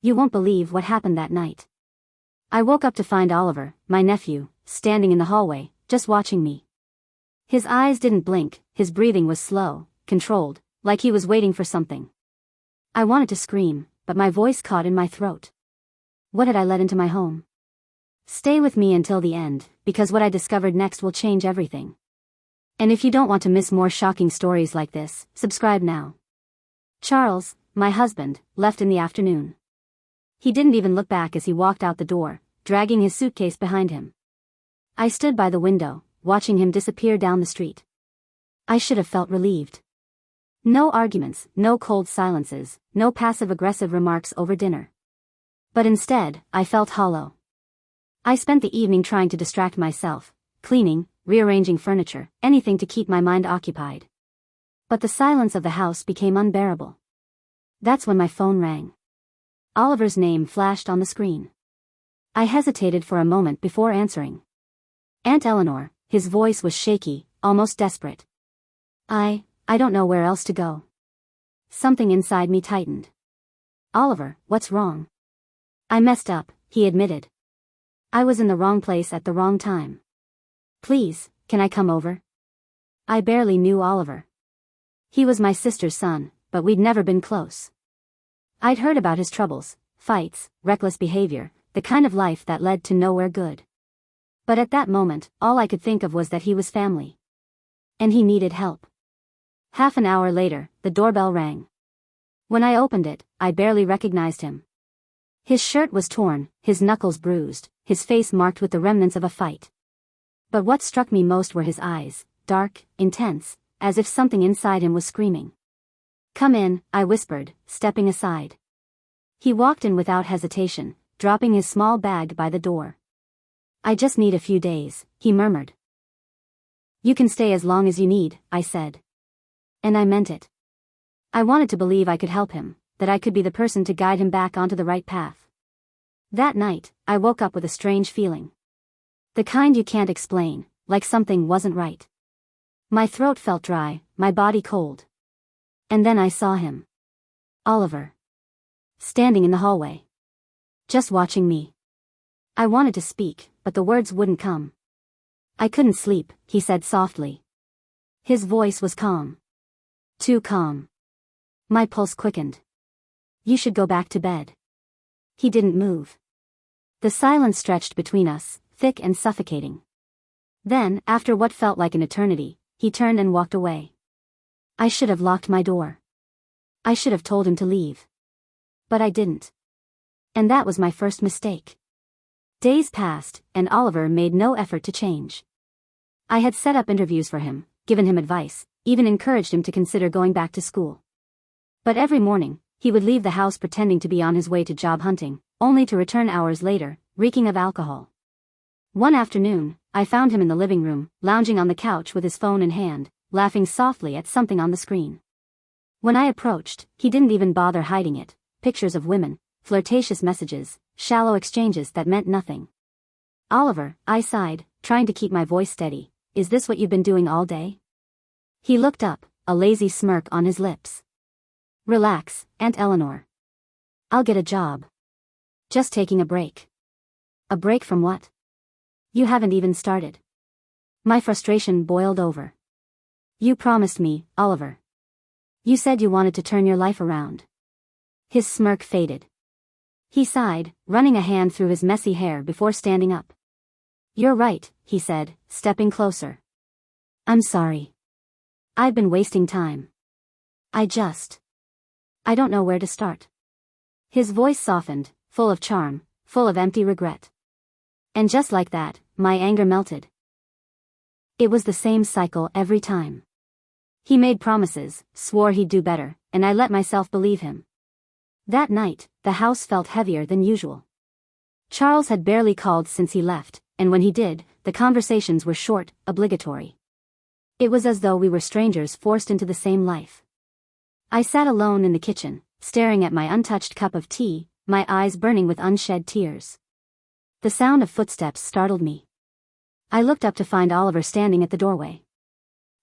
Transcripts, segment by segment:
You won't believe what happened that night. I woke up to find Oliver, my nephew, standing in the hallway, just watching me. His eyes didn't blink, his breathing was slow, controlled, like he was waiting for something. I wanted to scream, but my voice caught in my throat. What had I let into my home? Stay with me until the end, because what I discovered next will change everything. And if you don't want to miss more shocking stories like this, subscribe now. Charles, my husband, left in the afternoon. He didn't even look back as he walked out the door, dragging his suitcase behind him. I stood by the window, watching him disappear down the street. I should have felt relieved. No arguments, no cold silences, no passive-aggressive remarks over dinner. But instead, I felt hollow. I spent the evening trying to distract myself, cleaning, rearranging furniture, anything to keep my mind occupied. But the silence of the house became unbearable. That's when my phone rang. Oliver's name flashed on the screen. I hesitated for a moment before answering. Aunt Eleanor, his voice was shaky, almost desperate. I don't know where else to go. Something inside me tightened. Oliver, what's wrong? I messed up, he admitted. I was in the wrong place at the wrong time. Please, can I come over? I barely knew Oliver. He was my sister's son, but we'd never been close. I'd heard about his troubles, fights, reckless behavior, the kind of life that led to nowhere good. But at that moment, all I could think of was that he was family. And he needed help. Half an hour later, the doorbell rang. When I opened it, I barely recognized him. His shirt was torn, his knuckles bruised, his face marked with the remnants of a fight. But what struck me most were his eyes, dark, intense, as if something inside him was screaming. Come in, I whispered, stepping aside. He walked in without hesitation, dropping his small bag by the door. I just need a few days, he murmured. You can stay as long as you need, I said. And I meant it. I wanted to believe I could help him, that I could be the person to guide him back onto the right path. That night, I woke up with a strange feeling. The kind you can't explain, like something wasn't right. My throat felt dry, my body cold. And then I saw him. Oliver. Standing in the hallway. Just watching me. I wanted to speak, but the words wouldn't come. I couldn't sleep, he said softly. His voice was calm. Too calm. My pulse quickened. You should go back to bed. He didn't move. The silence stretched between us, thick and suffocating. Then, after what felt like an eternity, he turned and walked away. I should have locked my door. I should have told him to leave. But I didn't. And that was my first mistake. Days passed, and Oliver made no effort to change. I had set up interviews for him, given him advice, even encouraged him to consider going back to school. But every morning, he would leave the house pretending to be on his way to job hunting, only to return hours later, reeking of alcohol. One afternoon, I found him in the living room, lounging on the couch with his phone in hand, laughing softly at something on the screen. When I approached, he didn't even bother hiding it, pictures of women, flirtatious messages, shallow exchanges that meant nothing. Oliver, I sighed, trying to keep my voice steady, is this what you've been doing all day? He looked up, a lazy smirk on his lips. Relax, Aunt Eleanor. I'll get a job. Just taking a break. A break from what? You haven't even started. My frustration boiled over. You promised me, Oliver. You said you wanted to turn your life around. His smirk faded. He sighed, running a hand through his messy hair before standing up. You're right, he said, stepping closer. I'm sorry. I've been wasting time. I don't know where to start. His voice softened, full of charm, full of empty regret. And just like that, my anger melted. It was the same cycle every time. He made promises, swore he'd do better, and I let myself believe him. That night, the house felt heavier than usual. Charles had barely called since he left, and when he did, the conversations were short, obligatory. It was as though we were strangers forced into the same life. I sat alone in the kitchen, staring at my untouched cup of tea, my eyes burning with unshed tears. The sound of footsteps startled me. I looked up to find Oliver standing at the doorway.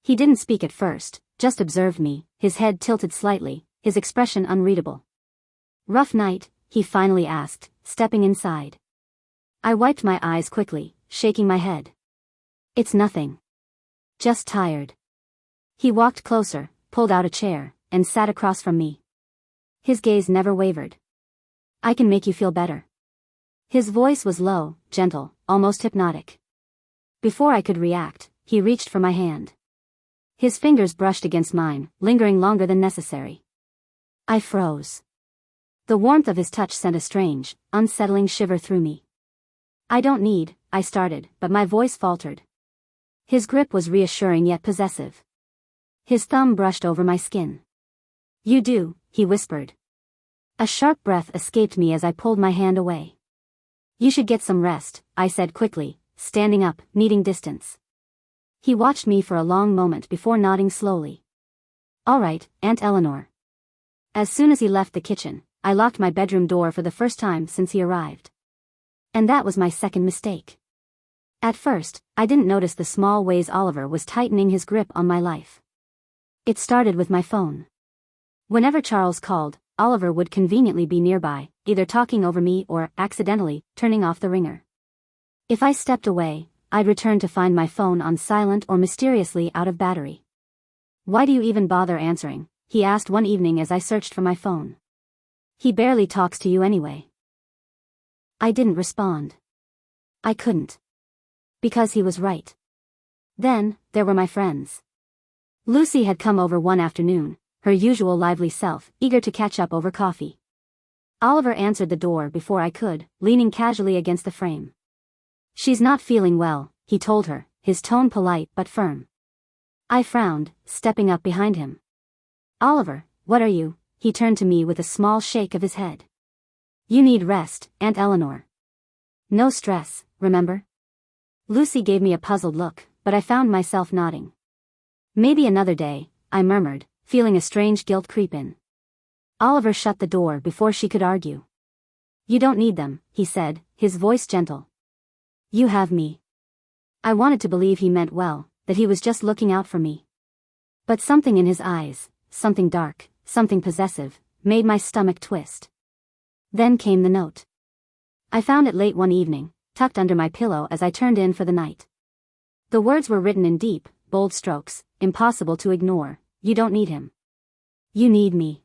He didn't speak at first, just observed me, his head tilted slightly, his expression unreadable. Rough night, he finally asked, stepping inside. I wiped my eyes quickly, shaking my head. It's nothing. Just tired. He walked closer, pulled out a chair, and sat across from me. His gaze never wavered. I can make you feel better. His voice was low, gentle, almost hypnotic. Before I could react, he reached for my hand. His fingers brushed against mine, lingering longer than necessary. I froze. The warmth of his touch sent a strange, unsettling shiver through me. I don't need, I started, but my voice faltered. His grip was reassuring yet possessive. His thumb brushed over my skin. You do, he whispered. A sharp breath escaped me as I pulled my hand away. You should get some rest, I said quickly, standing up, needing distance. He watched me for a long moment before nodding slowly. All right, Aunt Eleanor. As soon as he left the kitchen, I locked my bedroom door for the first time since he arrived. And that was my second mistake. At first, I didn't notice the small ways Oliver was tightening his grip on my life. It started with my phone. Whenever Charles called, Oliver would conveniently be nearby, either talking over me or, accidentally, turning off the ringer. If I stepped away, I'd return to find my phone on silent or mysteriously out of battery. Why do you even bother answering? He asked one evening as I searched for my phone. He barely talks to you anyway. I didn't respond. I couldn't. Because he was right. Then, there were my friends. Lucy had come over one afternoon, her usual lively self, eager to catch up over coffee. Oliver answered the door before I could, leaning casually against the frame. She's not feeling well, he told her, his tone polite but firm. I frowned, stepping up behind him. Oliver, what are you? He turned to me with a small shake of his head. You need rest, Aunt Eleanor. No stress, remember? Lucy gave me a puzzled look, but I found myself nodding. Maybe another day, I murmured, feeling a strange guilt creep in. Oliver shut the door before she could argue. You don't need them, he said, his voice gentle. You have me. I wanted to believe he meant well, that he was just looking out for me. But something in his eyes, something dark, something possessive, made my stomach twist. Then came the note. I found it late one evening, tucked under my pillow as I turned in for the night. The words were written in deep, bold strokes, impossible to ignore. You don't need him. You need me.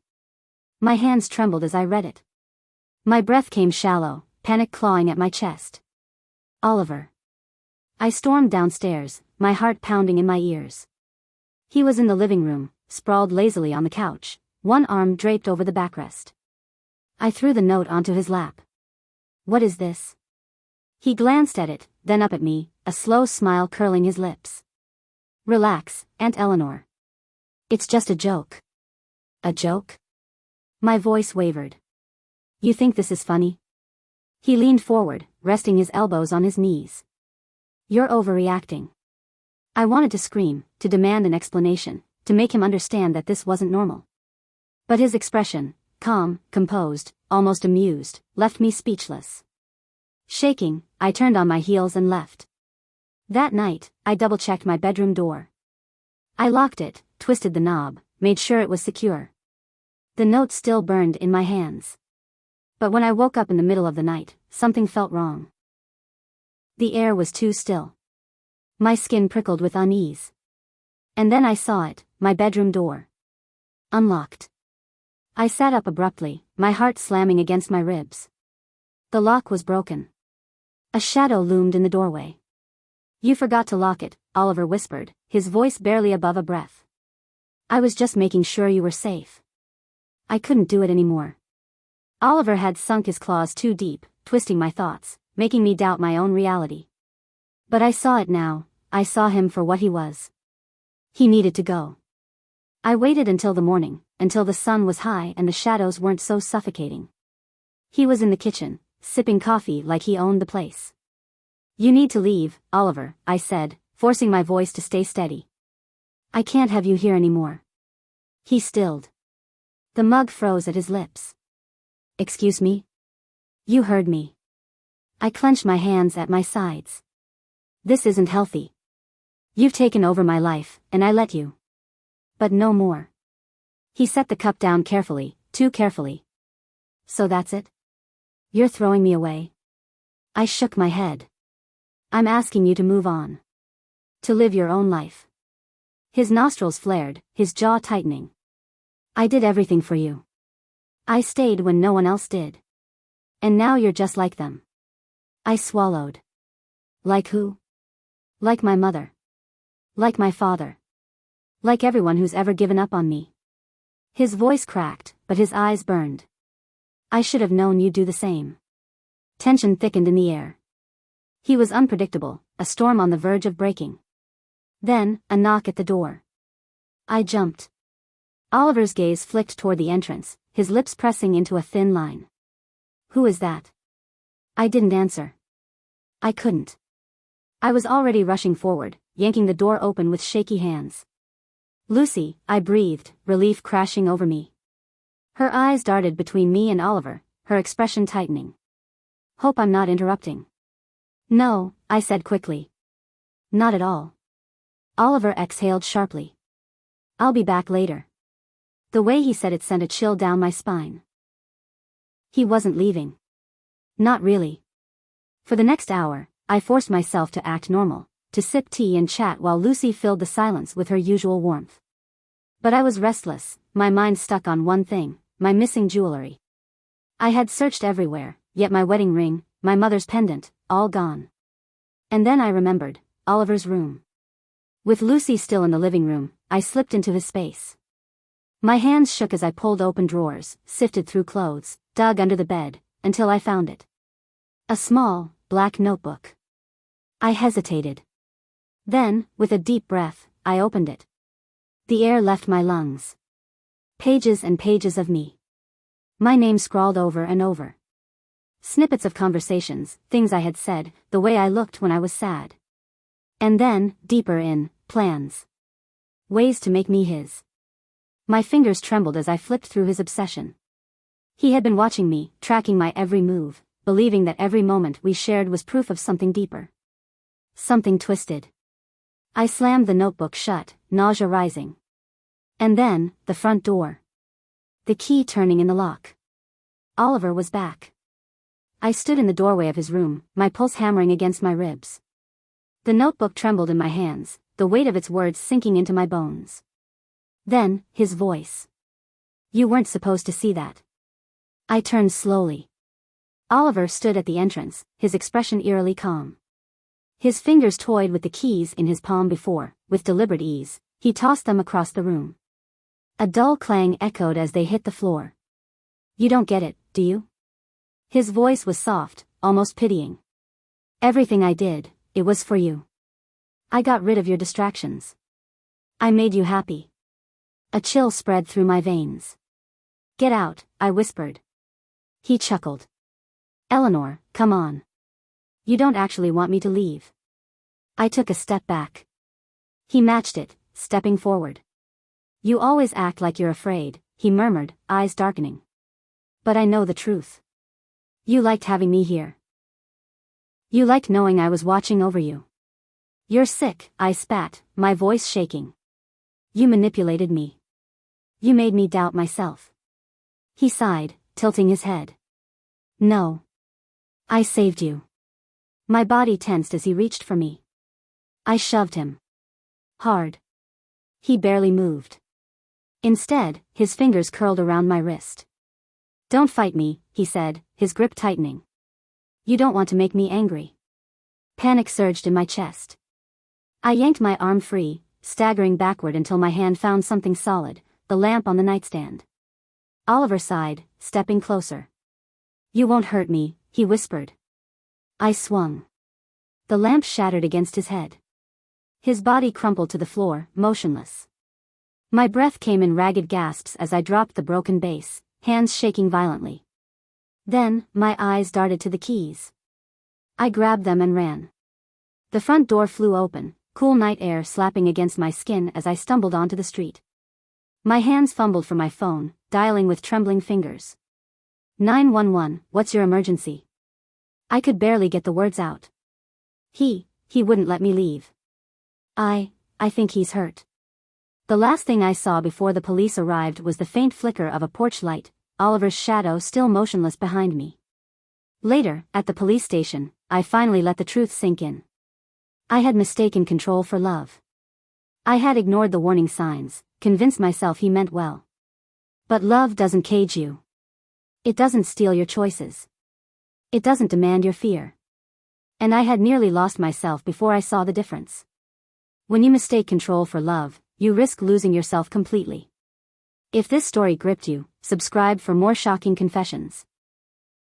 My hands trembled as I read it. My breath came shallow, panic clawing at my chest. Oliver. I stormed downstairs, my heart pounding in my ears. He was in the living room, sprawled lazily on the couch, one arm draped over the backrest. I threw the note onto his lap. What is this? He glanced at it, then up at me, a slow smile curling his lips. Relax, Aunt Eleanor. It's just a joke. A joke? My voice wavered. You think this is funny? He leaned forward, resting his elbows on his knees. You're overreacting. I wanted to scream, to demand an explanation, to make him understand that this wasn't normal. But his expression, calm, composed, almost amused, left me speechless. Shaking, I turned on my heels and left. That night, I double-checked my bedroom door. I locked it, twisted the knob, made sure it was secure. The note still burned in my hands. But when I woke up in the middle of the night, something felt wrong. The air was too still. My skin prickled with unease. And then I saw it, my bedroom door. Unlocked. I sat up abruptly, my heart slamming against my ribs. The lock was broken. A shadow loomed in the doorway. You forgot to lock it, Oliver whispered, his voice barely above a breath. I was just making sure you were safe. I couldn't do it anymore. Oliver had sunk his claws too deep, twisting my thoughts, making me doubt my own reality. But I saw it now, I saw him for what he was. He needed to go. I waited until the morning, until the sun was high and the shadows weren't so suffocating. He was in the kitchen, sipping coffee like he owned the place. You need to leave, Oliver, I said, forcing my voice to stay steady. I can't have you here anymore. He stilled. The mug froze at his lips. Excuse me? You heard me. I clenched my hands at my sides. This isn't healthy. You've taken over my life, and I let you. But no more. He set the cup down carefully, too carefully. So that's it? You're throwing me away. I shook my head. I'm asking you to move on. To live your own life. His nostrils flared, his jaw tightening. I did everything for you. I stayed when no one else did. And now you're just like them. I swallowed. Like who? Like my mother. Like my father. Like everyone who's ever given up on me. His voice cracked, but his eyes burned. I should have known you'd do the same. Tension thickened in the air. He was unpredictable, a storm on the verge of breaking. Then, a knock at the door. I jumped. Oliver's gaze flicked toward the entrance, his lips pressing into a thin line. Who is that? I didn't answer. I couldn't. I was already rushing forward, yanking the door open with shaky hands. Lucy, I breathed, relief crashing over me. Her eyes darted between me and Oliver, her expression tightening. Hope I'm not interrupting. No, I said quickly. Not at all. Oliver exhaled sharply. I'll be back later. The way he said it sent a chill down my spine. He wasn't leaving. Not really. For the next hour, I forced myself to act normal, to sip tea and chat while Lucy filled the silence with her usual warmth. But I was restless, my mind stuck on one thing, my missing jewelry. I had searched everywhere, yet my wedding ring, my mother's pendant, all gone. And then I remembered, Oliver's room. With Lucy still in the living room, I slipped into his space. My hands shook as I pulled open drawers, sifted through clothes, dug under the bed, until I found it. A small, black notebook. I hesitated. Then, with a deep breath, I opened it. The air left my lungs. Pages and pages of me. My name scrawled over and over. Snippets of conversations, things I had said, the way I looked when I was sad. And then, deeper in, plans. Ways to make me his. My fingers trembled as I flipped through his obsession. He had been watching me, tracking my every move, believing that every moment we shared was proof of something deeper. Something twisted. I slammed the notebook shut, nausea rising. And then, the front door. The key turning in the lock. Oliver was back. I stood in the doorway of his room, my pulse hammering against my ribs. The notebook trembled in my hands, the weight of its words sinking into my bones. Then, his voice. You weren't supposed to see that. I turned slowly. Oliver stood at the entrance, his expression eerily calm. His fingers toyed with the keys in his palm before, with deliberate ease, he tossed them across the room. A dull clang echoed as they hit the floor. You don't get it, do you? His voice was soft, almost pitying. Everything I did, it was for you. I got rid of your distractions. I made you happy. A chill spread through my veins. Get out, I whispered. He chuckled. Eleanor, come on. You don't actually want me to leave. I took a step back. He matched it, stepping forward. You always act like you're afraid, he murmured, eyes darkening. But I know the truth. You liked having me here. You liked knowing I was watching over you. You're sick, I spat, my voice shaking. You manipulated me. You made me doubt myself. He sighed, tilting his head. No. I saved you. My body tensed as he reached for me. I shoved him. Hard. He barely moved. Instead, his fingers curled around my wrist. Don't fight me, he said, his grip tightening. You don't want to make me angry. Panic surged in my chest. I yanked my arm free, staggering backward until my hand found something solid, the lamp on the nightstand. Oliver sighed, stepping closer. You won't hurt me, he whispered. I swung. The lamp shattered against his head. His body crumpled to the floor, motionless. My breath came in ragged gasps as I dropped the broken base, hands shaking violently. Then, my eyes darted to the keys. I grabbed them and ran. The front door flew open, cool night air slapping against my skin as I stumbled onto the street. My hands fumbled for my phone, dialing with trembling fingers. 911, what's your emergency? I could barely get the words out. He wouldn't let me leave. I think he's hurt. The last thing I saw before the police arrived was the faint flicker of a porch light, Oliver's shadow still motionless behind me. Later, at the police station, I finally let the truth sink in. I had mistaken control for love. I had ignored the warning signs, convinced myself he meant well. But love doesn't cage you. It doesn't steal your choices. It doesn't demand your fear. And I had nearly lost myself before I saw the difference. When you mistake control for love, you risk losing yourself completely. If this story gripped you, subscribe for more shocking confessions.